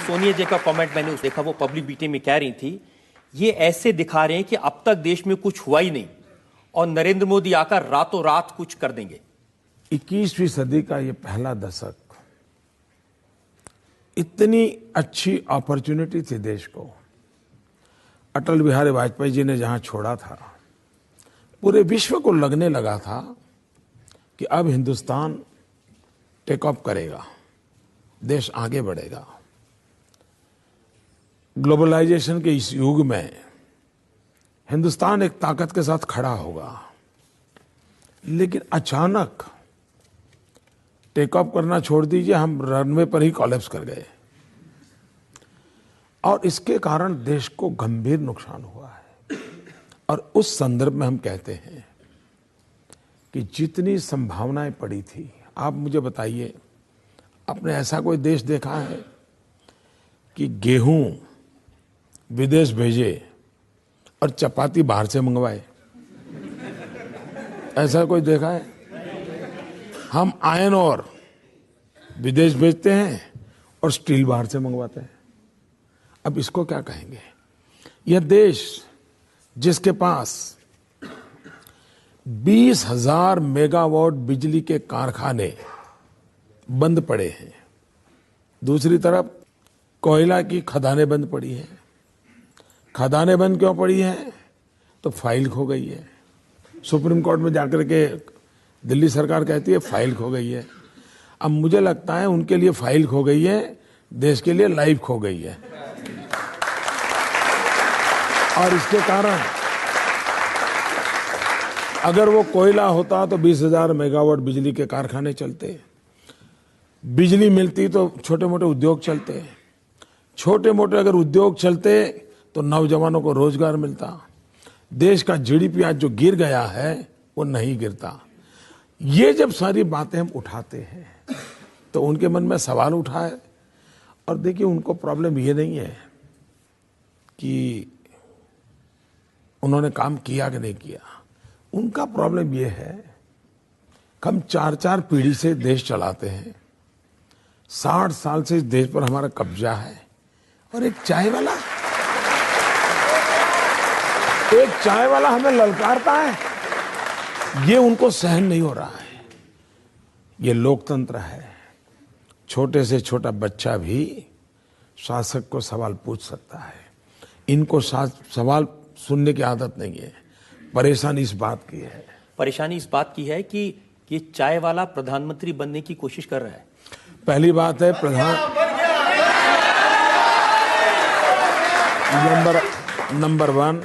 सोनिया जी का कमेंट मैंने देखा, वो पब्लिक मीटिंग में कह रही थी, ये ऐसे दिखा रहे हैं कि अब तक देश में कुछ हुआ ही नहीं और नरेंद्र मोदी आकर रातों रात कुछ कर देंगे। 21वीं सदी का ये पहला दशक इतनी अच्छी अपॉर्चुनिटी थी देश को। अटल बिहारी वाजपेयी जी ने जहां छोड़ा था, पूरे विश्व को लगने लगा था कि अब हिंदुस्तान टेक ऑफ करेगा, देश आगे बढ़ेगा। ग्लोबलाइजेशन के इस युग में हिंदुस्तान एक ताकत के साथ खड़ा होगा, लेकिन अचानक टेक ऑफ करना छोड़ दीजिए, हम रनवे पर ही कोलैप्स कर गए और इसके कारण देश को गंभीर नुकसान हुआ है। और उस संदर्भ में हम कहते हैं कि जितनी संभावनाएं पड़ी थी, आप मुझे बताइए, आपने ऐसा कोई देश देखा है कि गेहूं विदेश भेजे और चपाती बाहर से मंगवाए? ऐसा कोई देखा है? हम आयरन और विदेश भेजते हैं और स्टील बाहर से मंगवाते हैं। अब इसको क्या कहेंगे? यह देश जिसके पास 20,000 मेगावाट बिजली के कारखाने बंद पड़े हैं, दूसरी तरफ कोयला की खदानें बंद पड़ी हैं। खदानें बंद क्यों पड़ी हैं? तो फाइल खो गई है। सुप्रीम कोर्ट में जाकर के दिल्ली सरकार कहती है फाइल खो गई है। अब मुझे लगता है उनके लिए फाइल खो गई है, देश के लिए लाइफ खो गई है। और इसके कारण अगर वो कोयला होता तो 20,000 मेगावाट बिजली के कारखाने चलते, बिजली मिलती तो छोटे मोटे उद्योग चलते, छोटे मोटे अगर उद्योग चलते तो नौजवानों को रोजगार मिलता, देश का जीडीपी आज जो गिर गया है वो नहीं गिरता। ये जब सारी बातें हम उठाते हैं तो उनके मन में सवाल उठा है। और देखिए, उनको प्रॉब्लम ये नहीं है कि उन्होंने काम किया कि नहीं किया, उनका प्रॉब्लम ये है कि हम 4-4 पीढ़ी से देश चलाते हैं, 60 साल से इस देश पर हमारा कब्जा है, और एक चाय वाला हमें ललकारता है, ये उनको सहन नहीं हो रहा है। ये लोकतंत्र है, छोटे से छोटा बच्चा भी शासक को सवाल पूछ सकता है। इनको सवाल सुनने की आदत नहीं है। परेशानी इस बात की है, परेशानी इस बात की है कि ये चाय वाला प्रधानमंत्री बनने की कोशिश कर रहा है। पहली बात है, नंबर 1